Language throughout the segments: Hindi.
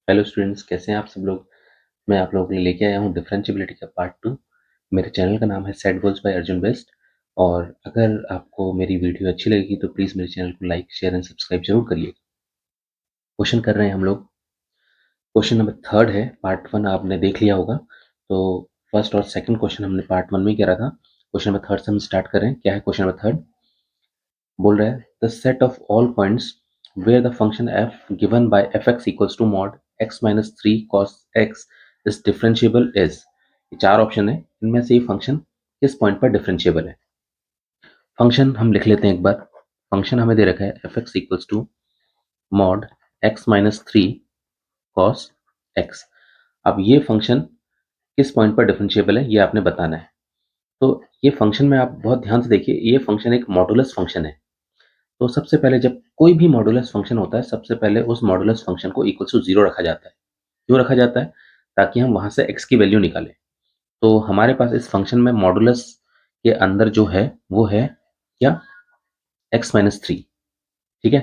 हेलो स्टूडेंट्स, कैसे हैं आप सब लोग। मैं आप लोगों के लिए लेके आया हूँ डिफरेंशिएबिलिटी का पार्ट 2। मेरे चैनल का नाम है set goals by Arjun best. और अगर आपको मेरी वीडियो अच्छी लगेगी तो प्लीज़ मेरे चैनल को लाइक शेयर एंड सब्सक्राइब जरूर करिए। क्वेश्चन कर रहे हैं हम लोग। क्वेश्चन नंबर थर्ड है, पार्ट 1 आपने देख लिया होगा। तो फर्स्ट और सेकंड क्वेश्चन हमने पार्ट 1 में ही करा था। क्वेश्चन नंबर थर्ड से हम स्टार्ट कर रहे हैं। क्या है क्वेश्चन नंबर थर्ड? बोल रहा है the set of all points where the function f given by fx equals to mod x minus 3 cos x is differentiable is. ये चार ऑप्शन है, इनमें से ये फंक्शन किस पॉइंट पर डिफरेंशिएबल है। फंक्शन हम लिख लेते हैं एक बार। फंक्शन हमें दे रखा है fx equals to mod x minus 3 cos x। अब ये फंक्शन किस पॉइंट पर डिफरेंशिएबल है ये आपने बताना है। तो ये फंक्शन में आप बहुत ध्यान से देखिए, ये फंक्शन एक मॉडुलस फंक्शन है। तो सबसे पहले जब कोई भी मॉडुलस फंक्शन होता है, सबसे पहले उस मॉडुलस फंक्शन को इक्वल टू 0 रखा जाता है। क्यों रखा जाता है? ताकि हम वहां से x की वैल्यू निकालें। तो हमारे पास इस फंक्शन में मॉडुलस के अंदर जो है वो है क्या? x minus 3। ठीक है।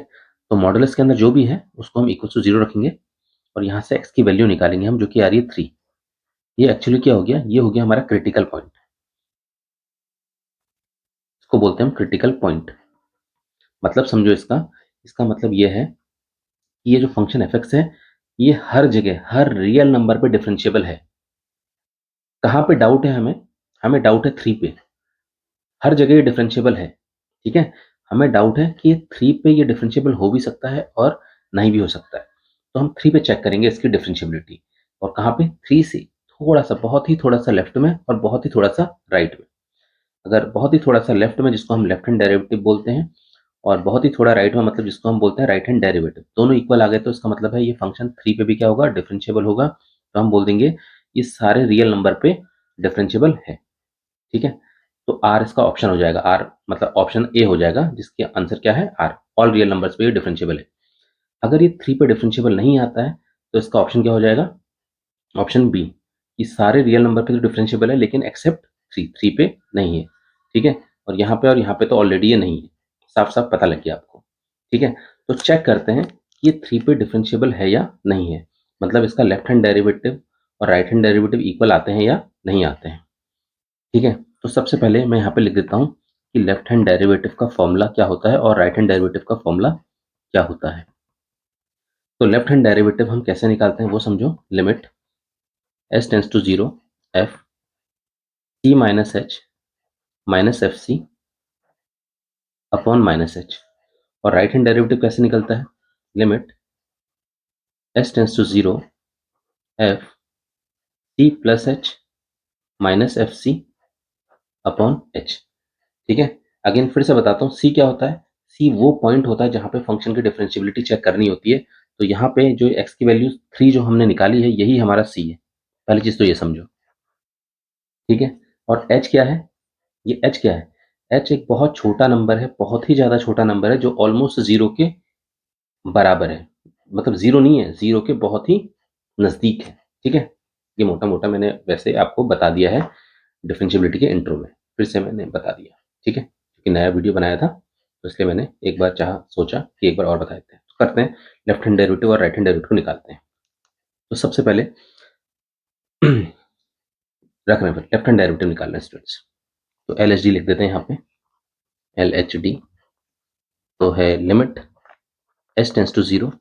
तो मॉडुलस के अंदर जो भी है उसको हम इक्वल टू 0 रखेंगे और यहाँ से x की वैल्यू निकालेंगे हम, जो कि आ रही है 3। ये एक्चुअली क्या हो गया? ये हो गया हमारा क्रिटिकल पॉइंट। इसको बोलते हैं हम क्रिटिकल पॉइंट। मतलब समझो इसका इसका मतलब ये है कि ये जो फंक्शन एफ है ये हर जगह हर रियल नंबर पे डिफरेंशिएबल है। कहाँ पे डाउट है हमें? हमें डाउट है 3 पे। हर जगह ये डिफरेंशिएबल है। ठीक है। हमें डाउट है कि 3 पे ये डिफरेंशिएबल हो भी सकता है और नहीं भी हो सकता है। तो हम 3 पे चेक करेंगे इसकी डिफरेंशिएबिलिटी। और कहाँ पे? 3 से थोड़ा सा, बहुत ही थोड़ा सा लेफ्ट में और बहुत ही थोड़ा सा राइट में। अगर बहुत ही थोड़ा सा लेफ्ट में, जिसको हम लेफ्ट हैंड डेरिवेटिव बोलते हैं, और बहुत ही थोड़ा राइट में, मतलब जिसको हम बोलते हैं राइट हैंड डेरिवेटिव, दोनों इक्वल आ गए तो इसका मतलब है ये फंक्शन 3 पे भी क्या होगा? डिफरेंशिएबल होगा। तो हम बोल देंगे ये सारे रियल नंबर पे डिफरेंशिएबल है। ठीक है। तो आर इसका ऑप्शन हो जाएगा। आर मतलब ऑप्शन ए हो जाएगा, जिसके आंसर क्या है? आर। ऑल रियल नंबर्स पे ये डिफरेंशिएबल है। अगर ये 3 पे डिफरेंशिएबल नहीं आता है तो इसका ऑप्शन क्या हो जाएगा? ऑप्शन बी, कि सारे रियल नंबर पे तो डिफरेंशिएबल है लेकिन एक्सेप्ट 3 पे नहीं है। ठीक है। और यहाँ पे तो ऑलरेडी ये नहीं है। साफ साफ पता लग गया आपको। ठीक है। तो चेक करते हैं कि ये 3 पे डिफरेंशिएबल है या नहीं है। मतलब इसका लेफ्ट हैंड डेरिवेटिव और राइट हैंड डेरिवेटिव इक्वल आते हैं या नहीं आते हैं। ठीक है। तो सबसे पहले मैं यहाँ पे लिख देता हूँ कि लेफ्ट हैंड डेरिवेटिव का फॉर्मूला क्या होता है और राइट हैंड डेरिवेटिव का फॉर्मूला क्या होता है। तो लेफ्ट हैंड डेरिवेटिव हम कैसे निकालते हैं वो समझो। Limit s tends to 0 f c minus h minus F C upon minus H. और राइट हैंड डेरिवेटिव कैसे निकलता है? Limit s tends to 0 f c plus h minus F C upon h। ठीक है। अगेन फिर से बताता हूँ, c क्या होता है? c वो पॉइंट होता है जहां पे फंक्शन की डिफरेंशिएबिलिटी चेक करनी होती है। तो यहाँ पे जो x की वैल्यू 3 जो हमने निकाली है, यही हमारा c है। पहली चीज तो ये समझो। ठीक है। और h क्या है? ये h क्या है? h एक बहुत छोटा नंबर है, बहुत ही ज्यादा छोटा नंबर है, जो ऑलमोस्ट जीरो के बराबर है। मतलब जीरो नहीं है, जीरो के बहुत ही नजदीक है। ठीक है। ये मोटा मोटा मैंने वैसे आपको बता दिया है डिफरेंशिएबिलिटी के इंट्रो में। फिर से मैंने बता दिया। ठीक है, क्योंकि नया वीडियो बनाया था तो इसलिए मैंने एक बार सोचा कि एक बार और बता देते हैं। तो करते हैं, लेफ्ट हैंड डेरिवेटिव और राइट हैंड डेरिवेटिव को निकालते हैं। तो सबसे पहले रख रहे हैं, लेफ्ट हैंड डेरिवेटिव निकालना है स्टूडेंट्स। तो एल एच डी लिख देते हैं यहाँ पे। एल एच डी तो है limit S tends to 0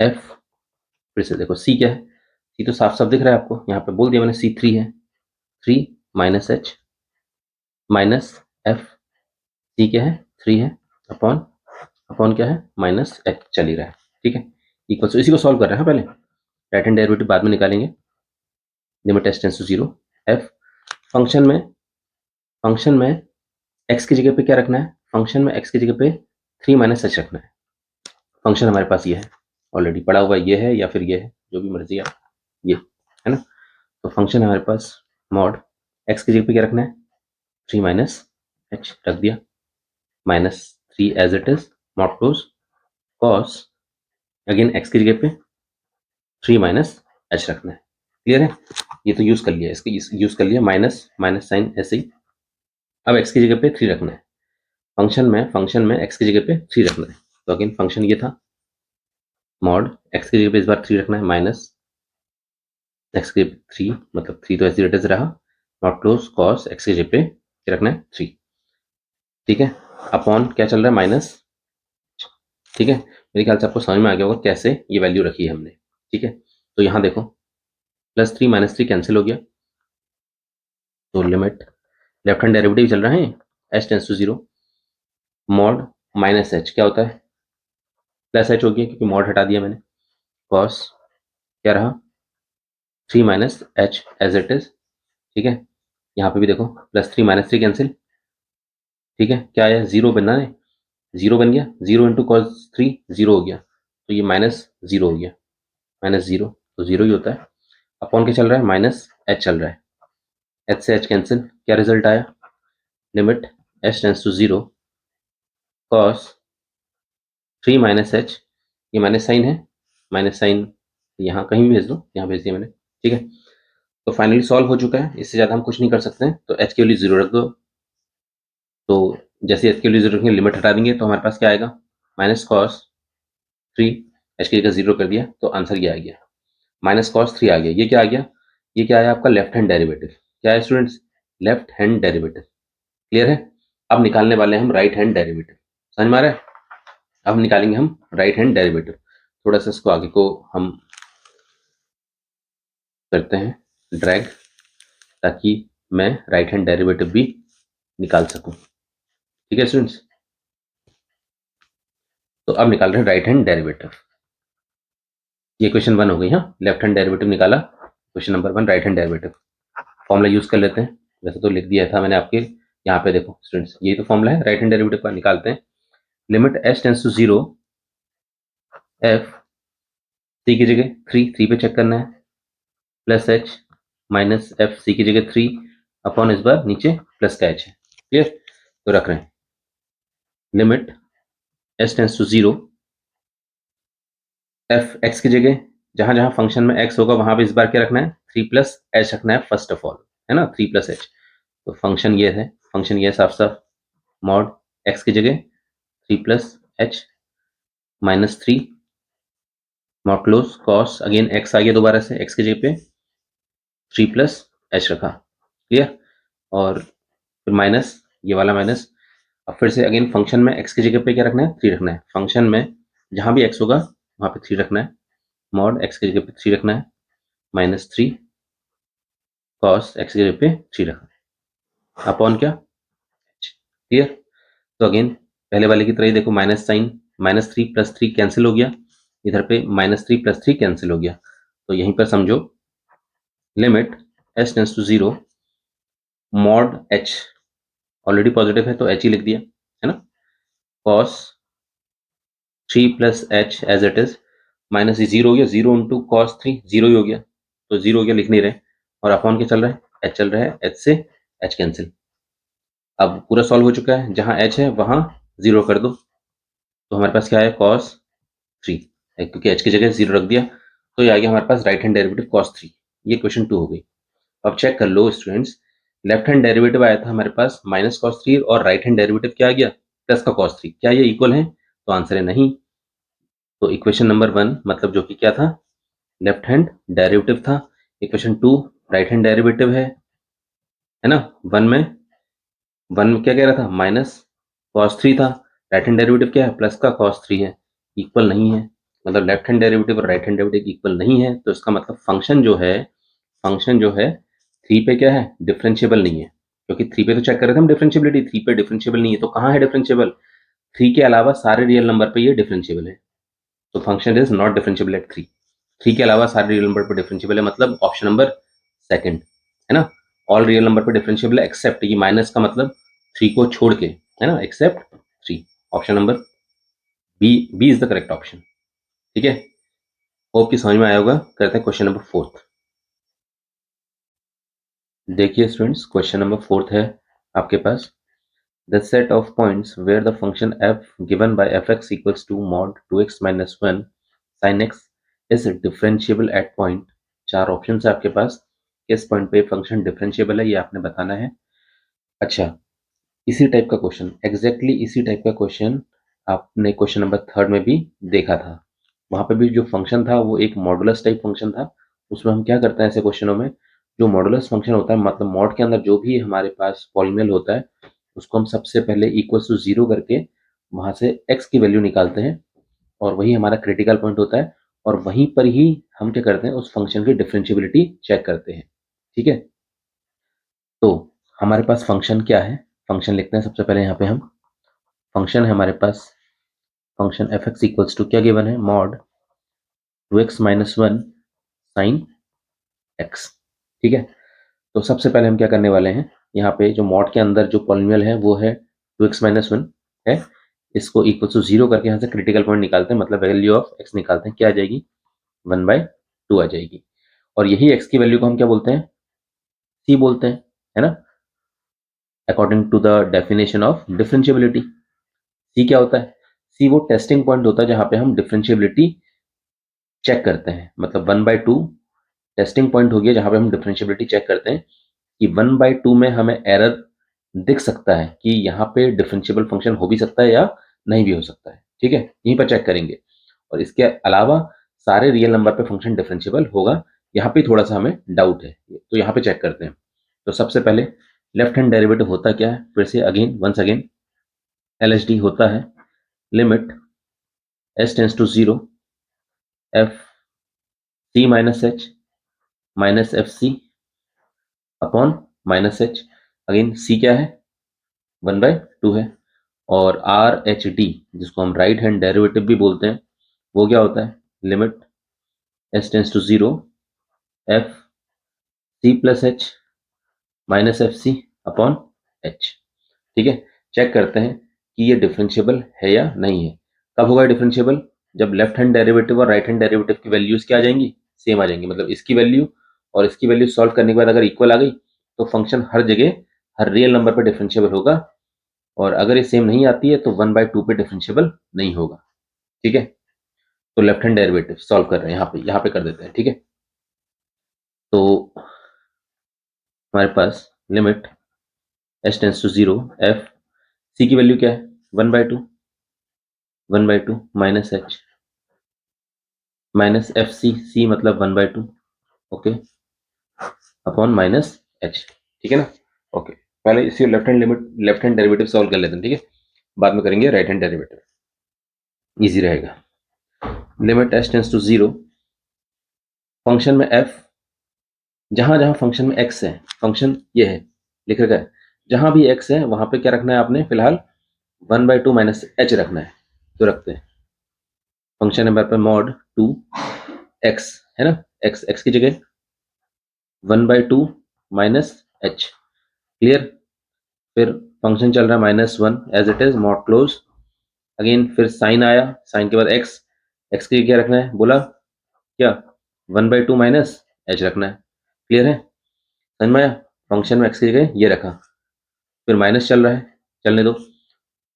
F. फिर से देखो सी क्या है? सी तो साफ साफ दिख रहा है आपको, यहाँ पे बोल दिया मैंने, सी 3 है। 3 माइनस एच माइनस एफ। सी क्या है? 3 है। अपॉन अपॉन क्या है? माइनस एच चल ही रहा है। ठीक है। इक्वल टू, इसी को सॉल्व कर रहे हैं। हाँ, पहले राइट हैंड डेरिवेटिव बाद में निकालेंगे। Limit H tends to 0 F. Function में फंक्शन में एक्स की जगह पे क्या रखना है? फंक्शन में एक्स की जगह पे 3 माइनस एच रखना है। फंक्शन हमारे पास ये है, ऑलरेडी पड़ा हुआ ये है, या फिर ये है, जो भी मर्जी आप, ये है ना। तो फंक्शन हमारे पास मॉड एक्स की जगह पे क्या रखना है? 3 माइनस एच रख दिया, minus 3 as it is, mod close cos, again X की जगह पे 3 माइनस एच रखना है। क्लियर है? ये तो यूज कर लिया, इसको यूज कर लिया, माइनस माइनस साइन ऐसे ही। अब एक्स की जगह पे 3 रखना है। फंक्शन में एक्स की जगह पे 3 रखना है। तो अगेन फंक्शन ये था, मॉड एक्स की जगह पे इस बार 3 रखना है, माइनस एक्स की 3, मतलब 3 तो ऐसे रेट रहा, नॉट क्लोज कॉस एक्स की जगह पे क्या रखना है 3, ठीक है, अपॉन क्या चल रहा है माइनस, ठीक है। मेरे ख्याल से आपको समझ में आ गया होगा कैसे ये वैल्यू रखी है हमने, ठीक है। तो यहाँ देखो +3 -3 कैंसिल हो गया, तो लिमिट लेफ्ट हैंड डेरिवेटिव चल रहा है h tends to 0, mod minus H क्या होता है, प्लस एच हो गया क्योंकि मॉड हटा दिया मैंने, कॉस क्या रहा 3 minus H as it is, ठीक है। यहाँ पे भी देखो +3 -3 कैंसिल, ठीक है, क्या आया जीरो बनना है, जीरो बन गया, 0 × cos 3 जीरो हो गया, तो ये माइनस जीरो हो गया, -0 तो जीरो ही होता है, अपॉन क्या चल रहा है माइनस एच चल रहा है, एच से एच कैंसिल, क्या रिजल्ट आया, limit h tends to 0 cos 3 minus H, ये माइनस साइन है, माइनस साइन यहाँ कहीं भी भेज दो, यहाँ भेज दिया मैंने, ठीक है। तो फाइनली सॉल्व हो चुका है, इससे ज़्यादा हम कुछ नहीं कर सकते हैं, तो एच के वैल्यू 0 रख दो, तो जैसे एच के वैल्यू 0 रखेंगे लिमिट हटा देंगे तो हमारे पास क्या आएगा, -cos 3, एच की जगह 0 कर दिया तो आंसर ये आ गया, -cos 3 आ गया, ये क्या आ गया, ये क्या आया आपका लेफ्ट हैंड डेरिवेटिव, क्या है students, left hand derivative, clear है। अब निकालने वाले हैं हम राइट हैंड डेरिवेटिव, समझ में आ रहा है, अब निकालेंगे हम राइट हैंड डेरिवेटिव, थोड़ा सा इसको आगे को हम करते हैं ड्रैग, ताकि मैं राइट हैंड डेरिवेटिव भी निकाल सकूं, ठीक है स्टूडेंट्स। तो अब निकाल रहे हैं राइट हैंड डेरिवेटिव, ये क्वेश्चन 1 हो गई, हाँ लेफ्ट हैंड डेरिवेटिव निकाला, question number 1 right hand derivative, formula use कर लेते हैं, वैसे तो लिख दिया था मैंने आपके, यहाँ पे देखो स्टूडेंट्स यही तो फॉर्मूला है राइट हैंड डेरिवेटिव का, निकालते हैं, limit h tends to 0 f c की जगह 3 पे चेक करना है, plus H minus F C की जगह 3 अपॉन इस बार नीचे प्लस का एच है, क्लियर, तो रख रहे हैं limit H tends to 0 F X की जगह, जहां जहां फंक्शन में एक्स होगा वहां पे इस बार क्या रखना है 3 प्लस एच रखना है फर्स्ट ऑफ ऑल, है ना 3 प्लस एच, तो फंक्शन ये है साफ साफ, मॉड एक्स की जगह 3 plus h -3 mod close cos again x आ गया दोबारा से, एक्स की जगह पे 3 प्लस एच रखा, क्लियर, और फिर माइनस, ये वाला माइनस, अब फिर से अगेन फंक्शन में एक्स की जगह पे क्या रखना है 3 रखना है, फंक्शन में जहां भी एक्स होगा वहां पे 3 रखना है, मॉड एक्स की जगह पे 3 रखना है, -3 कॉस एक्स की जगह पे 3 रखना है, अपॉन क्या, क्लियर। तो अगेन पहले वाले की तरह ही देखो माइनस साइन, -3 + 3 कैंसिल हो गया, इधर पे -3 + 3 कैंसिल हो गया, तो यहीं पर समझो limit h tends to 0 mod h, already positive है तो h ही लिख दिया, है ना, cos 3 plus H as it is, minus ये जीरो हो गया, 0 × cos 3 जीरो ही हो गया, तो जीरो हो गया लिख नहीं रहे, और अपॉन क्या चल रहा है एच चल रहा है, एच से एच कैंसिल, अब पूरा सॉल्व हो चुका है, जहां एच है वहां जीरो कर दो, तो हमारे पास क्या है cos 3, क्योंकि एच की जगह जीरो रख दिया, तो ये आ गया हमारे पास राइट हैंड डेरिवेटिव cos 3, ये क्वेश्चन 2 हो गई। अब चेक कर लो स्टूडेंट्स, लेफ्ट हैंड डेरिवेटिव आया था हमारे पास -cos 3 और राइट हैंड डेरिवेटिव क्या आ गया प्लस का cos 3, क्या ये इक्वल है, तो आंसर है नहीं, तो इक्वेशन नंबर 1 मतलब जो कि क्या था लेफ्ट हैंड डेरिवेटिव था, इक्वेशन 2 राइट हैंड डेरिवेटिव है ना, वन में क्या कह रहा था -cos 3 था, राइट हैंड डेरिवेटिव क्या है प्लस का cos 3 है, इक्वल नहीं है, मतलब लेफ्ट हैंड डेरिवेटिव और राइट हैंड डेरिवेटिव इक्वल नहीं है, तो इसका मतलब फंक्शन जो है 3 पे क्या है डिफरेंशिएबल नहीं है, क्योंकि 3 पे तो चेक कर रहे थे हम डिफरेंशिएबिलिटी, 3 पे डिफरेंशिएबल नहीं है, तो कहाँ है डिफरेंशिएबल, 3 के अलावा सारे रियल नंबर पे ये डिफरेंशिएबल है, तो function is not differentiable eight 3 के अलावा सारे रियल नंबर पर डिफरेंशिएबल है, मतलब ऑप्शन नंबर सेकंड, है ना, ऑल रियल नंबर पर डिफरेंशिएबल है एक्सेप्ट, ये माइनस का मतलब 3 को छोड़ के, है ना, except 3, option number B is the correct option, ठीक है। होप कि समझ में आया होगा, करते हैं क्वेश्चन नंबर 4। देखिए स्टूडेंट्स क्वेश्चन नंबर 4 है आपके पास, the set of points where the function f given by fx equals to mod 2x minus 1 sin x is differentiable at point, चार ऑप्शन है आपके पास, किस पॉइंट पे फंक्शन डिफरेंशिएबल है ये आपने बताना है। अच्छा, इसी टाइप का क्वेश्चन, एग्जैक्टली इसी टाइप का क्वेश्चन आपने क्वेश्चन नंबर 3 में भी देखा था, वहां पे भी जो फंक्शन था वो एक मॉडुलस टाइप फंक्शन था। उसमें हम क्या करते हैं ऐसे क्वेश्चनों में, जो मॉडुलस फंक्शन होता है मतलब मॉड के अंदर जो भी हमारे पास पॉलिनोमियल होता है उसको हम सबसे पहले इक्वल टू जीरो करके वहां से एक्स की वैल्यू निकालते हैं, और वही हमारा क्रिटिकल पॉइंट होता है। और वहीं पर ही हम क्या करते हैं, उस फंक्शन की डिफरेंशियबिलिटी चेक करते हैं। ठीक है, तो हमारे पास फंक्शन क्या है, फंक्शन लिखते हैं सबसे पहले यहाँ पे हम। फंक्शन है हमारे पास, function f x equals to क्या गिवन है, mod 2x minus one sine x. ठीक है, तो सबसे पहले हम क्या करने वाले हैं, यहाँ पे जो मॉड के अंदर जो पॉलिनोमियल है वो है 2x माइनस वन है, इसको इक्वल टू जीरो करके यहाँ से क्रिटिकल पॉइंट निकालते हैं, मतलब वैल्यू ऑफ एक्स निकालते हैं, क्या आ जाएगी, 1/2 आ जाएगी। और यही एक्स की वैल्यू को हम क्या बोलते हैं, सी बोलते हैं, है ना, according to the definition of differentiability. See क्या होता है, सी वो टेस्टिंग पॉइंट होता है जहां पे हम डिफरेंशियबिलिटी चेक करते हैं, मतलब 1/2 टेस्टिंग पॉइंट हो गया जहां पे हम डिफरेंशियबिलिटी चेक करते हैं कि 1/2 में हमें एरर दिख सकता है कि यहाँ पे डिफरेंशियबल फंक्शन हो भी सकता है या नहीं भी हो सकता है। ठीक है, यहीं पर चेक करेंगे, और इसके अलावा सारे रियल नंबर पे फंक्शन डिफरेंशियबल होगा, यहाँ पे थोड़ा सा हमें डाउट है तो यहाँ पे चेक करते हैं। तो सबसे पहले लेफ्ट हैंड डेरिवेटिव होता क्या है, फिर से अगेन वंस अगेन एलएचडी होता है limit S tends to zero f c minus h minus F C upon minus h. Again c क्या है, 1/2 है, और आर एच डी जिसको हम राइट हैंड डेरिवेटिव भी बोलते हैं वो क्या होता है, limit S tends to zero f c plus H minus F C upon h. ठीक है, चेक करते हैं कि ये डिफरेंशियबल है या नहीं है। कब होगा डिफरेंशियबल, जब लेफ्ट हैंड डेरिवेटिव और राइट हैंड डेरिवेटिव की वैल्यूज क्या आ जाएंगी, सेम आ जाएंगी, मतलब इसकी वैल्यू और इसकी वैल्यू सॉल्व करने के बाद अगर इक्वल आ गई तो फंक्शन हर जगह हर रियल नंबर पर डिफरेंशियबल होगा, और अगर ये सेम नहीं आती है तो 1/2 पे डिफरेंशियबल नहीं होगा। ठीक है, तो लेफ्ट हैंड डेरिवेटिव सॉल्व कर रहे हैं, यहाँ पे कर देते हैं। ठीक है, तो हमारे पास limit S tends to zero f सी की वैल्यू क्या है, 1/2, 1/2 minus h minus F c, c मतलब 1/2, ओके, अपॉन माइनस एच। ठीक है ना, ओके। पहले इसी left hand limit left hand derivative solve कर लेते हैं, ठीक है, बाद में करेंगे राइट हैंड डेरिवेटिव, इजी रहेगा। Limit S tends to zero, function में एफ, जहां जहां फंक्शन में एक्स है, फंक्शन ये है लिख रखा है, जहां भी एक्स है वहां पे क्या रखना है आपने, फिलहाल 1/2 माइनस एच रखना है, तो रखते हैं। फंक्शन नंबर पे मॉड 2 एक्स है ना, एक्स एक्स की जगह 1/2 माइनस एच, क्लियर। फिर फंक्शन चल रहा है -1 as it is mod close, again फिर साइन आया, साइन के बाद एक्स, एक्स की क्या रखना है बोला, क्या 1/2 माइनस एच रखना है, क्लियर है, समझ में आया। फंक्शन में एक्स की जगह ये रखा, फिर माइनस चल रहा है, चलने दो।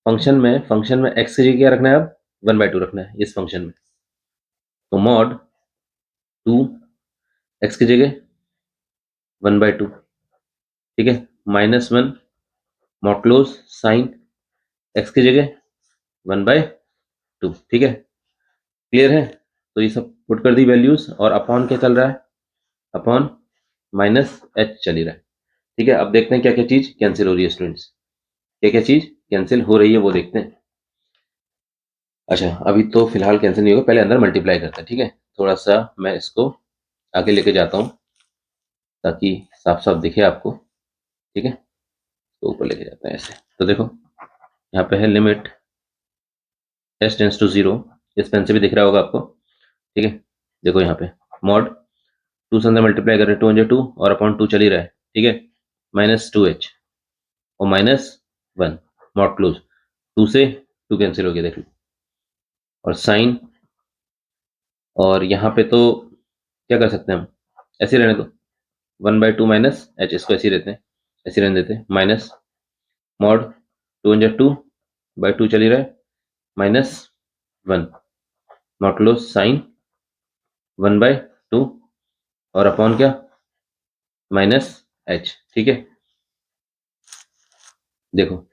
फंक्शन में एक्स की जगह क्या रखना है, अब 1/2 रखना है इस फंक्शन में, तो मॉड 2 एक्स की जगह 1/2, ठीक है, -1 मॉड क्लोज साइन एक्स की जगह 1/2, ठीक है, क्लियर है। तो ये सब पुट कर दी वैल्यूज, और अपॉन क्या चल रहा है, अपॉन माइनस एच चल ही रहा है। ठीक है, अब देखते हैं क्या क्या चीज कैंसिल हो रही है स्टूडेंट्स, क्या क्या चीज कैंसिल हो रही है वो देखते हैं। अच्छा, अभी तो फिलहाल कैंसिल नहीं होगा, पहले अंदर मल्टीप्लाई करते हैं, ठीक है, थोड़ा सा मैं इसको आगे लेके जाता हूँ ताकि साफ साफ दिखे आपको। ठीक है, तो ऊपर लेके जाते हैं ऐसे, तो देखो यहाँ पे है limit S tends to zero, इस पेन से भी दिख रहा होगा आपको। ठीक है, देखो यहाँ पे मॉड 2 से अंदर मल्टीप्लाई कर रहे हैं, 2 और अपॉन 2 चल ही रहा है, ठीक है, -2h और -1 मॉड क्लोज, 2 से 2 कैंसिल हो गया देख लो, और साइन, और यहाँ पे तो क्या कर सकते हैं हम, ऐसे रहने दो, 1/2 माइनस एच, इसको ऐसे ही रहते हैं, ऐसे रहने देते हैं, माइनस मॉड 2 × 2 चल ही रहा है, -1 मॉड क्लोज साइन 1/2 और अपॉन क्या, -h। ठीक है, देखो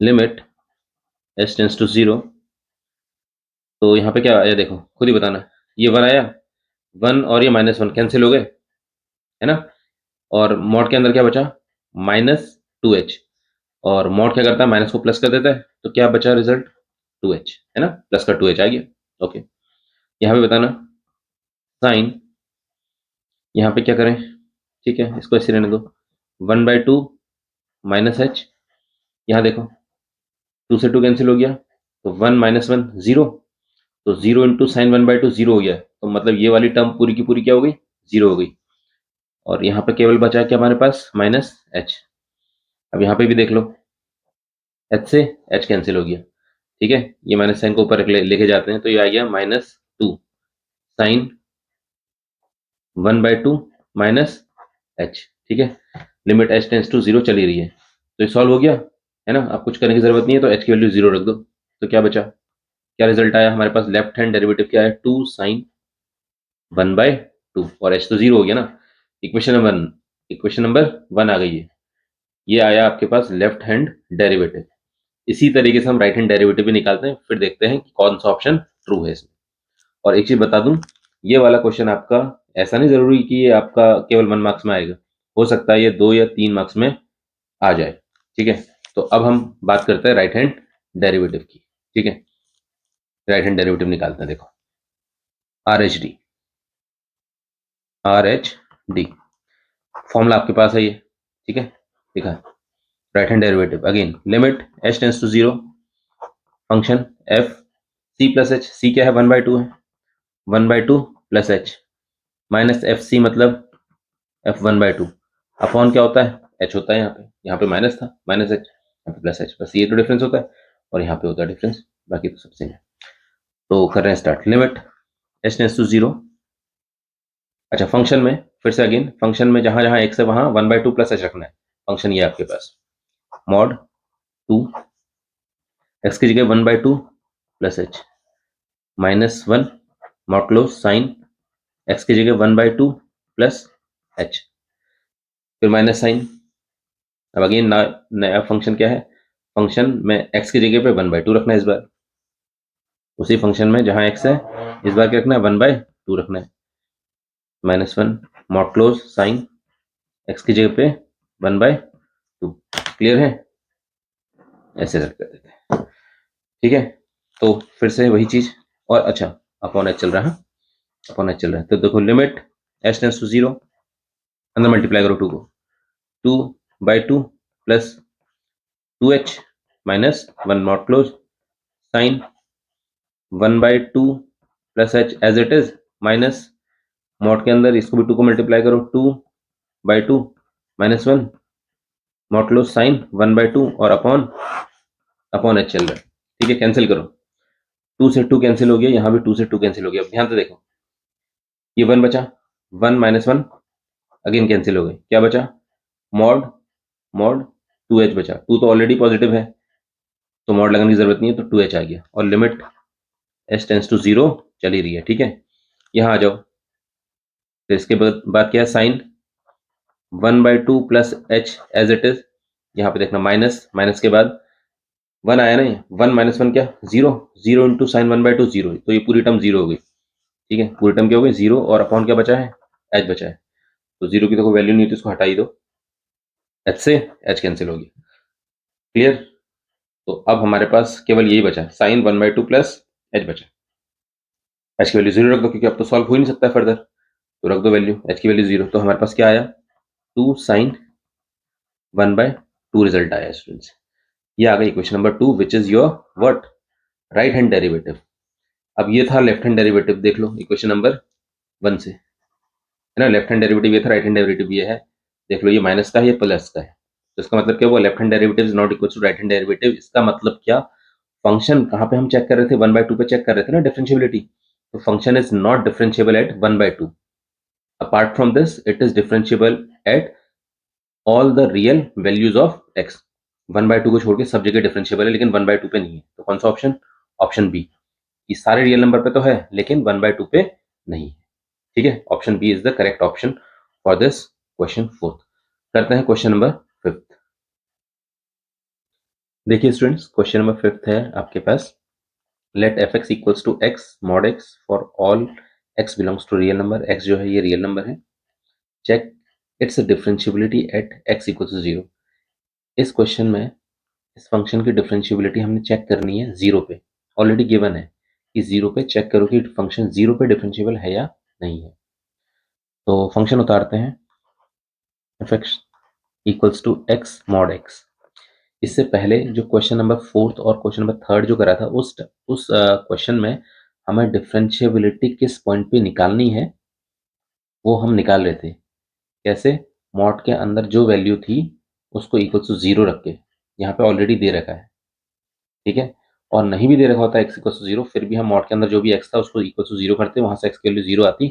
limit S tends to zero तो यहाँ पे क्या आया देखो, खुद ही बताना। ये 1 आया, 1 और ये -1 कैंसिल हो गए, है ना? और मॉड के अंदर क्या बचा? -2h। और मॉड क्या करता है? माइनस को प्लस कर देता है, तो क्या बचा रिजल्ट? 2h, है ना? प्लस का 2h आ गया। ओके, यहाँ पे बताना साइन, यहाँ पे क्या करें? ठीक है, इसको ऐसे रहने दो, 1/2 -h। यहाँ देखो 2 से 2 कैंसिल हो गया, तो 1 -1 0, तो 0 इंटू साइन 1/2 0 हो गया, तो मतलब ये वाली टर्म पूरी की पूरी क्या हो गई? 0 हो गई। और यहाँ पे केवल बचा क्या हमारे पास? -h। अब यहाँ पे भी देख लो, h से h कैंसिल हो गया, ठीक है? ये माइनस साइन को ऊपर लेके जाते हैं, तो ये आ गया -2 साइन 1/2 -h, ठीक है? लिमिट h टेंस टू 0 चली रही है, तो ये सॉल्व हो गया, है ना? अब कुछ करने की जरूरत नहीं है, तो h की वैल्यू 0 रख दो। तो क्या बचा? क्या रिजल्ट आया हमारे पास? लेफ्ट हैंड डेरिवेटिव क्या है? 2 साइन 1/2, और h तो 0 हो गया ना। इक्वेशन नंबर 1 आ गई है। ये आया आपके पास लेफ्ट हैंड डेरिवेटिव। इसी तरीके से हम राइट हैंड डेरिवेटिव भी निकालते हैं, फिर देखते हैं कि कौन सा ऑप्शन ट्रू है इसमें। और एक चीज बता दूं, ये वाला क्वेश्चन आपका ऐसा नहीं जरूरी कि ये आपका केवल 1 मार्क्स में आएगा, हो सकता है ये 2 या 3 मार्क्स में आ जाए, ठीक है? तो अब हम बात करते हैं राइट हैंड डेरिवेटिव की, ठीक है? राइट हैंड डेरिवेटिव निकालते हैं, देखो आर एच डी फॉर्मूला आपके पास है ये, ठीक है? देखा, right hand derivative again, limit h tends to 0, function f c plus h, c क्या है? 1/2 है, 1/2 plus H minus F c, मतलब f 1/2 अपॉन क्या होता है? h होता है। यहाँ पे माइनस था, माइनस एच, यहाँ पे प्लस एच, बस ये तो डिफरेंस होता है, और यहाँ पे होता है डिफरेंस, बाकी तो सब सेम है। तो कर रहे हैं start. Limit h tends to 0, अच्छा फंक्शन में फिर से अगेन, फंक्शन में जहां जहां x है वहां 1/2 प्लस एच रखना है। फंक्शन ये आपके पास मॉड 2, एक्स की जगह 1/2 plus H -1 modulo sine x की जगह 1/2 प्लस एच, फिर माइनस साइन। अब अगेन नया फंक्शन क्या है? फंक्शन में एक्स की जगह पे 1/2 रखना है इस बार, उसी फंक्शन में जहां एक्स है इस बार क्या रखना है? 1/2 रखना है, -1 मॉडुलो साइन एक्स की जगह पे 1/2। क्लियर है? ऐसे रख कर देते हैं, ठीक है? तो फिर से वही चीज, और अच्छा अपॉन एच चल रहा है, अपॉन एच चल रहा है, तो देखो लिमिट एच टेंस टू 0, अंदर मल्टीप्लाई करो 2 को, 2/2 plus 2h -1 not close sine 1/2 plus H as it is, minus mod के अंदर इसको भी 2 को मल्टीप्लाई करो, 2/2 -1 नॉट क्लोज साइन 1/2 और अपॉन अपॉन एच चल रहा है, ठीक है? कैंसिल करो, 2 से 2 कैंसिल हो गया, यहाँ भी 2 से 2 कैंसिल हो गया। अब ध्यान से देखो, ये 1 बचा, 1 -1 अगेन कैंसिल हो गए, क्या बचा? मॉड मॉड 2h बचा, 2 तो ऑलरेडी पॉजिटिव है, तो मॉड लगाने की जरूरत नहीं है, तो 2h आ गया, और लिमिट h टेंस टू 0 चली रही है, ठीक है? यहाँ आ जाओ, फिर इसके बाद क्या है? Sine 1/2 plus H as it is, यहाँ पे देखना माइनस, माइनस के बाद 1 आया ना, 1 -1 क्या? 0, 0 इंटू साइन 1/2 0, तो ये पूरी टर्म 0 हो गई, ठीक है? पूरी टर्म क्या हो गई? 0, और अपॉन क्या बचा है? h बचा है, तो 0 की तो कोई वैल्यू नहीं है, तो इसको हटा ही दो, h से h कैंसिल हो गया। क्लियर? तो अब हमारे पास केवल यही बचा, साइन 1/2 प्लस h बचा। h की वैल्यू 0 रख दो, क्योंकि अब तो सॉल्व हो ही नहीं सकता फर्दर, तो रख दो वैल्यू, h की वैल्यू 0, तो हमारे पास क्या आया? 2 साइन 1/2 रिजल्ट आया स्टूडेंट्स। ये आ गई equation number 2, which is your what? Right hand derivative. अब ये था लेफ्ट हैंड डेरिवेटिव, देख लो इक्वेशन नंबर 1 से, है ना? लेफ्ट हैंड डेरिवेटिव ये था, राइट हैंड डेरिवेटिव ये है, देख लो, ये माइनस का है, ये प्लस का है, तो इसका मतलब क्या हुआ? Left hand derivative is not equal to right hand derivative. इसका मतलब क्या? फंक्शन कहाँ पे हम चेक कर रहे थे? 1/2 पे चेक कर रहे थे ना, डिफरेंशिएबिलिटी, तो function is not differentiable eight 1/2। Apart from this it is differentiable at all the real values of x. 1/2 को छोड़ के सब जगह डिफरेंशिएबल है, लेकिन 1/2 पे नहीं है, तो कौन सा ऑप्शन? Option B. ये सारे रियल नंबर पे तो है, लेकिन 1/2 पे नहीं है, ठीक है? Option B is the correct option for this question 4th। करते हैं क्वेश्चन नंबर 5th। देखिए स्टूडेंट्स, क्वेश्चन नंबर 5th है आपके पास, let f x equals to x mod x for all x belongs to real number, x जो है ये रियल नंबर है। Check its differentiability at x equals to zero. इस क्वेश्चन में इस फंक्शन की डिफरेंशियबिलिटी हमने चेक करनी है जीरो पे, ऑलरेडी गिवन है कि जीरो पे चेक करो कि फंक्शन जीरो पे डिफरेंशियबल है या नहीं है। तो फंक्शन उतारते हैं, f x equals to x mod x. इससे पहले जो क्वेश्चन नंबर फोर्थ और क्वेश्चन नंबर थर्ड जो करा था उस क्वेश्चन में हमें डिफरेंशियबिलिटी किस पॉइंट पे निकालनी है वो हम निकाल रहे थे। कैसे? मॉड के अंदर जो वैल्यू थी उसको इक्वल टू जीरो रख के, यहाँ पे ऑलरेडी दे रखा है, ठीक है। और नहीं भी दे रखा होता एक्स इक्वल टू जीरो, फिर भी हम मॉड के अंदर जो भी एक्स था उसको इक्वल टू जीरो करते, वहां से एक्स की वैल्यू जीरो आती,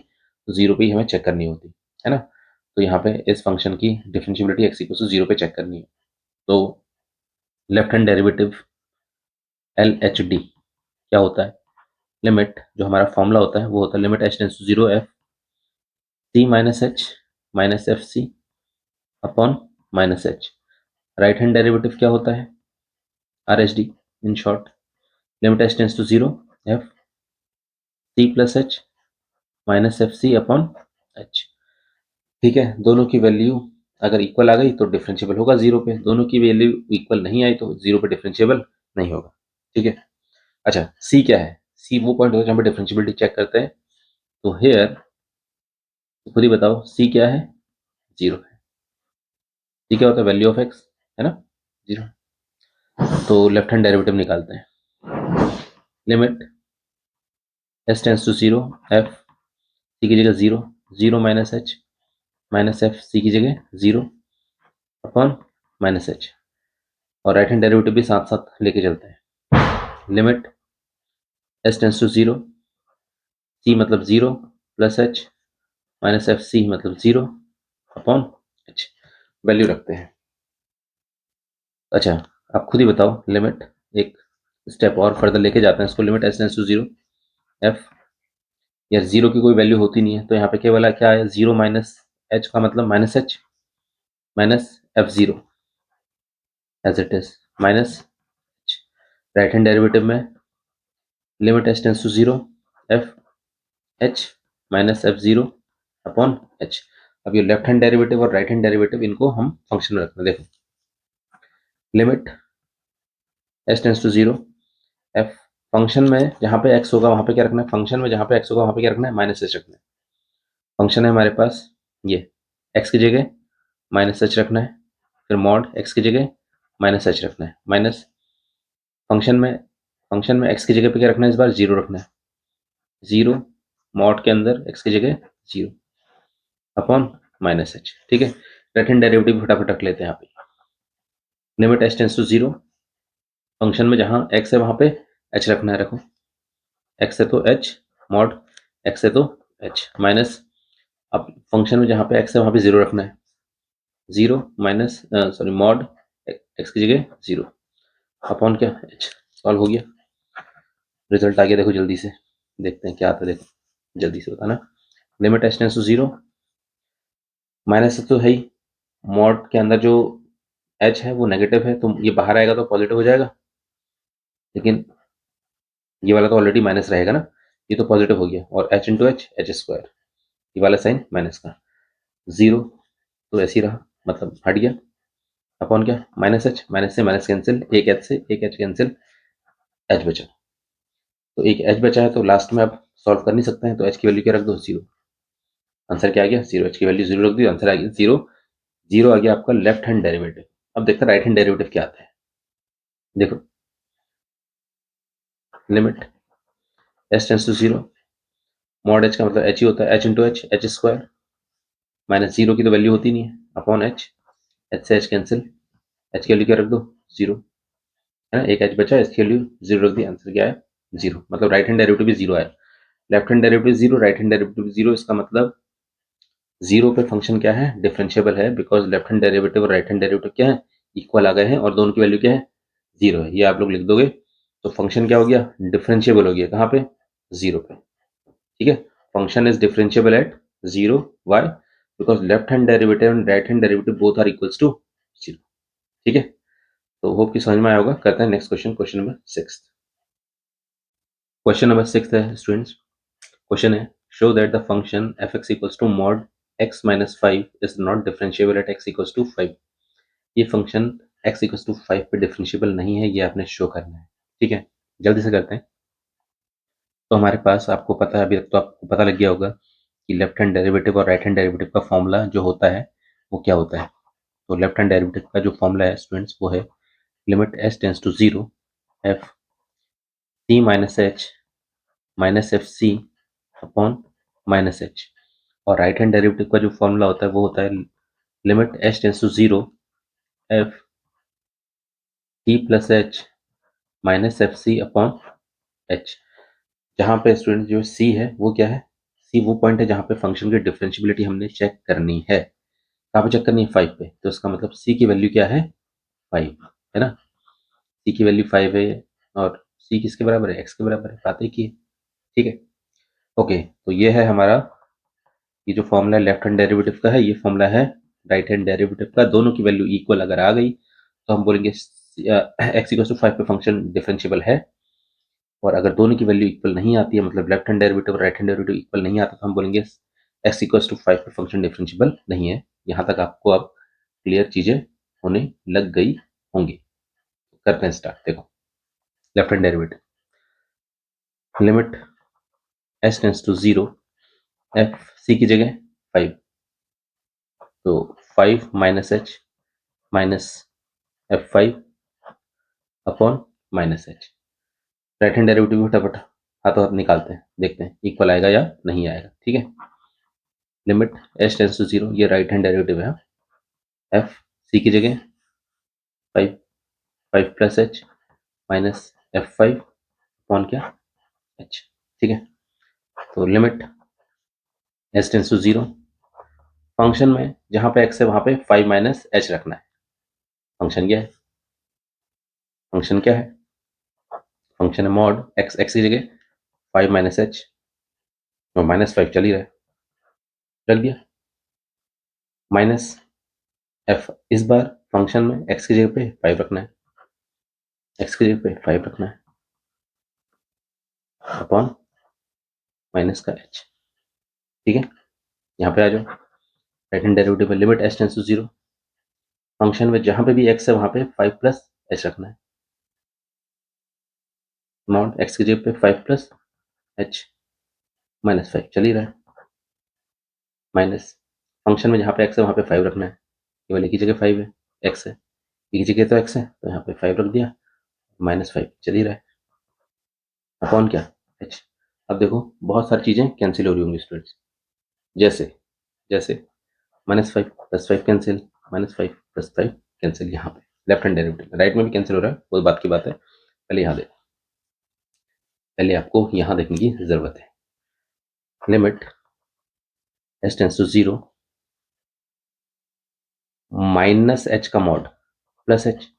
तो जीरो पे ही हमें चेक करनी होती है ना। तो यहाँ पे इस फंक्शन की differentiability x equal to zero पे चेक करनी है। तो left hand derivative L H D क्या होता है? लिमिट, जो हमारा फॉर्मूला होता है वो होता है limit h tends to zero f c minus h minus F C upon minus h. Right hand derivative क्या होता है? R H D in short, limit h tends to zero f c plus H minus F C upon h. ठीक है, दोनों की वैल्यू अगर इक्वल आ गई तो डिफरेंशियबल होगा जीरो पे, दोनों की वैल्यू इक्वल नहीं आई तो जीरो पे डिफरेंशियबल नहीं होगा। ठीक है। अच्छा, सी क्या है? सी वो पॉइंट होता है जहाँ पे डिफरेंशियबिलिटी चेक करते हैं। तो हेयर खुद ही बताओ सी क्या है? जीरो है। सी क्या होता है? वैल्यू ऑफ एक्स, है ना, जीरो। तो लेफ्ट हैंड डेरिवेटिव निकालते हैं। Limit S tends to zero f सी की जगह zero, zero minus F C की जगह जीरो अपॉन माइनस एच। और राइट हैंड डेरिवेटिव भी साथ साथ लेके चलते हैं। Limit S tends to zero c मतलब zero plus H minus F c मतलब जीरो अपॉन एच, वैल्यू रखते हैं। अच्छा, आप खुद ही बताओ, लिमिट एक स्टेप और फर्दर लेके जाते हैं इसको, limit S tends to zero f, यार जीरो की कोई वैल्यू होती नहीं है तो यहाँ पे केवल क्या है? जीरो माइनस एच का मतलब minus h minus f zero as it is minus h. Right hand derivative में limit H tends to zero f h minus f zero upon h. अब ये लेफ्ट हैंड डेरिवेटिव और राइट हैंड डेरिवेटिव इनको हम फंक्शन में रखना। देखो, limit H tends to zero f, function में जहाँ पे एक्स होगा वहाँ पे क्या रखना है? फंक्शन में जहाँ पे एक्स होगा वहाँ पे क्या रखना है? माइनस एच रखना है। फंक्शन है हमारे पास ये, एक्स की जगह माइनस एच रखना है, फिर मॉड एक्स की जगह माइनस एच रखना है, माइनस फंक्शन में एक्स की जगह पे क्या रखना है? इस बार जीरो रखना है, जीरो मॉड के अंदर एक्स की जगह जीरो अपॉन माइनस एच। ठीक है, राइट हैंड डेरिवेटिव फटाफट रख लेते हैं यहाँ पे। Limit H tends to zero, function में जहाँ एक्स है वहाँ पे एच रखना है, रखो, एक्स है तो एच, मॉड एक्स है तो एच माइनस, अब फंक्शन में जहाँ पे एक्स है वहाँ पे जीरो रखना है, zero minus sorry mod x की जगह जीरो अपॉन क्या? एच। सॉल्व हो गया, रिजल्ट आ गया, देखो जल्दी से देखते हैं क्या आता है, देखो जल्दी से बताना। Limit H tends to zero, minus तो है ही, मॉड के अंदर जो एच है वो नेगेटिव है तो ये बाहर आएगा तो पॉजिटिव हो जाएगा, लेकिन ये वाला तो ऑलरेडी माइनस रहेगा ना, ये तो पॉजिटिव हो गया, और H into h h square, ये वाला साइन माइनस का, जीरो तो ऐसे ही रहा, मतलब हट गया, अपॉन क्या? माइनस एच, माइनस से माइनस कैंसिल, एक एच से एक एच कैंसिल, एच बचा। तो एक एच बचा है तो लास्ट में आप सॉल्व कर नहीं सकते हैं, तो एच की वैल्यू क्या रख दो? जीरो। आंसर क्या आ गया? जीरो। एच की वैल्यू जीरो रख दी, आंसर आ गया जीरो। जीरो आ गया आपका लेफ्ट हैंड डेरिवेटिव। अब देखते हैं राइट हैंड डेरिवेटिव क्या आता है। देखो, limit H tends to zero, mod h का मतलब एच ही होता है, h into h h square, minus zero की तो वैल्यू होती नहीं है, अपॉन एच, एच से एच कैंसिल, एच की वैल्यू क्या रख दो? जीरो, है ना, एक एच बचा, इसकी वैल्यू जीरो रख दी, आंसर क्या है? जीरो। मतलब राइट हैंड डेरिवेटिव भी जीरो है। Left hand derivative zero, right hand derivative zero, इसका मतलब जीरो पे फंक्शन क्या है? डिफरेंशियबल है, बिकॉज लेफ्ट हैंड डेरिवेटिव और राइट हैंड डेरिवेटिव क्या है? इक्वल आ गए हैं और दोनों की वैल्यू क्या है? जीरो है। ये आप लोग लिख दोगे तो फंक्शन क्या हो गया? डिफरेंशियबल हो गया। कहाँ पे? जीरो पे। ठीक है, function is differentiable at zero, why? Because left hand derivative and right hand derivative both are equals to zero. ठीक है, तो होप कि समझ में आया होगा। करते हैं next question, question number 6। Question number 6 है स्टूडेंट्स। क्वेश्चन है show that the function f x equals to mod x minus 5 is not differentiable at x equals to 5। ये फंक्शन एक्स इक्वल्स टू 5 पे डिफरेंशिएबल नहीं है, ये आपने शो करना है। ठीक है, जल्दी से करते हैं। तो हमारे पास, आपको पता है, अभी तक तो आपको पता लग गया होगा कि लेफ्ट हैंड डेरिवेटिव और राइट हैंड डेरिवेटिव का फॉर्मूला जो होता है वो क्या होता है। तो लेफ्ट हैंड डेरिवेटिव का जो फॉर्मूला है स्टूडेंट्स वो है limit S tends to zero f c minus h minus F C upon minus H. और राइट हैंड डेरिवेटिव का जो फॉर्मूला होता है वो होता है limit H tends to zero f c plus H minus F C upon h. जहाँ पे स्टूडेंट जो सी है वो क्या है, सी वो पॉइंट है जहाँ पे फंक्शन की डिफरेंशियबिलिटी हमने चेक करनी है। कहाँ पे चेक करनी है, 5 पे। तो इसका मतलब सी की वैल्यू क्या है, 5 है ना। सी की वैल्यू 5 है और सी किसके बराबर है, एक्स के बराबर है, बात ही की है। ठीक है, ओके। तो ये है हमारा, ये जो फॉर्मूला लेफ्ट हैंड डेरिवेटिव का है ये फॉर्मूला है राइट हैंड डेरिवेटिव का। दोनों की वैल्यू इक्वल अगर आ गई तो हम बोलेंगे एक्स इक्वल टू 5 पे फंक्शन डिफरेंशिएबल है। और अगर दोनों की वैल्यू इक्वल नहीं आती है, मतलब लेफ्ट हैंड डेरिवेटिव और राइट हैंड डेरिवेटिव इक्वल नहीं आता, तो हम बोलेंगे एक्स इक्वल टू 5 पे फंक्शन डिफरेंशिएबल नहीं है। यहाँ तक आपको अब क्लियर चीजें होने लग गई होंगी। करते हैं स्टार्ट। देखो, left hand derivative limit S tends to zero f सी की जगह 5, तो 5 minus h minus f 5 upon minus h. Right hand derivative फटाफट हाथों हाथ निकालते हैं, देखते हैं इक्वल आएगा या नहीं आएगा। ठीक है, limit H tends to zero, ये राइट हैंड डेरिवेटिव है। एफ सी की जगह 5, 5 plus H minus f 5 upon क्या, एच। ठीक है, तो limit H tends to zero, function में जहां पे एक्स है वहां पे 5 माइनस एच रखना है। फंक्शन क्या है, फंक्शन क्या है, फंक्शन है मॉड एक्स, एक्स की जगह 5 माइनस एच और माइनस 5 चल ही रहा है, रख दिया। माइनस एफ, इस बार फंक्शन में एक्स की जगह पे 5 रखना है, एक्स की जगह पे 5 रखना है अपॉन माइनस का एच। ठीक है, यहाँ पे आ जाओ, राइट हैंड डेरिवेटिव में limit H tends to zero, function में जहां पे भी एक्स है वहां पे 5 प्लस एच रखना है। मॉड एक्स की जगह पे 5 प्लस एच माइनस 5 चल ही रहा है, माइनस फंक्शन में जहां पे एक्स है वहां पे 5 रखना है। केवल एक ही जगह 5 है, एक्स है, एक ही जगह तो एक्स है तो यहाँ पे 5 रख दिया, माइनस 5 चल ही रहा है अपॉन क्या, एच। अब देखो बहुत सारी चीजें कैंसिल हो रही होंगी स्टूडेंट्स, जैसे जैसे minus 5 plus 5 cancel, minus 5 plus 5 cancel. यहाँ पे लेफ्ट हैंड डेरिवेटिव में, राइट में भी कैंसिल हो रहा है, वो बात की बात है। पहले यहाँ देखो, पहले आपको यहाँ देखने की जरूरत है। Limit H tends to zero minus h का मॉड प्लस एच,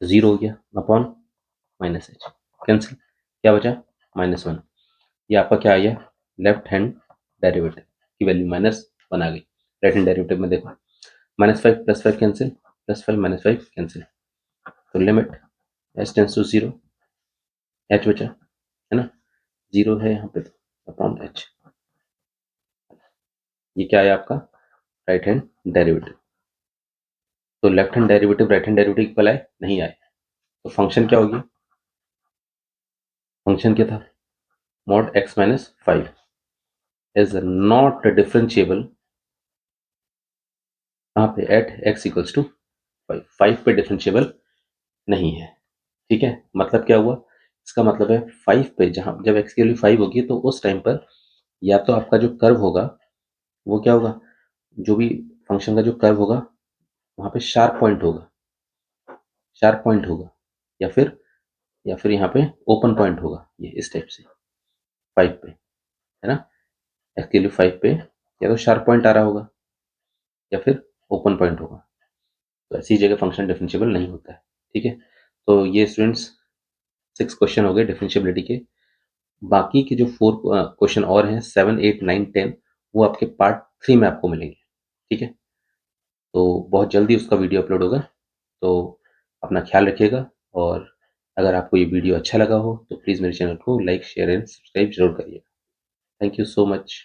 जीरो हो गया अपॉन माइनस एच, कैंसिल, क्या बचा, माइनस 1। ये आपका क्या आ गया, लेफ्ट हैंड डेरिवेटिव की वैल्यू -1 आ गई। राइट हैंड डेरिवेटिव में देखो, -5 प्लस 5 कैंसिल, प्लस 5 -5 कैंसिल, तो limit H tends to zero, h बचा है ना, जीरो है यहाँ पे तो अपॉन एच। ये क्या है आपका राइट हैंड डेरिवेटिव। तो left hand derivative right hand derivative equal आए, नहीं आए, तो फंक्शन क्या होगी, फंक्शन क्या था, mod x minus 5 is not differentiable, कहाँ पे, एट एक्स इक्वल्स टू 5, 5 पे डिफरेंशिएबल नहीं है। ठीक है, मतलब क्या हुआ, इसका मतलब है 5 पे, जहां जब एक्स की वैल्यू 5 होगी तो उस टाइम पर या तो आपका जो कर्व होगा वो क्या होगा, जो भी फंक्शन का जो कर्व होगा वहां पे शार्प पॉइंट होगा, शार्प पॉइंट होगा, या फिर यहाँ पे ओपन पॉइंट होगा, ये इस टाइप से 5 पे, है ना। एक्स की वैल्यू 5 पे या तो शार्प पॉइंट आ रहा होगा या फिर ओपन पॉइंट होगा, तो ऐसी जगह फंक्शन डिफरेंशिएबल नहीं होता है। ठीक है, तो ये स्टूडेंट्स 6 क्वेश्चन हो गए डिफरेंशिएबिलिटी के। बाकी के जो 4 क्वेश्चन और हैं, 7, 8, 9, 10, वो आपके पार्ट 3 में आपको मिलेंगे। ठीक है, तो बहुत जल्दी उसका वीडियो अपलोड होगा, तो अपना ख्याल रखिएगा। और अगर आपको ये वीडियो अच्छा लगा हो तो प्लीज़ मेरे चैनल को लाइक, शेयर एंड सब्सक्राइब ज़रूर करिएगा। Thank you so much.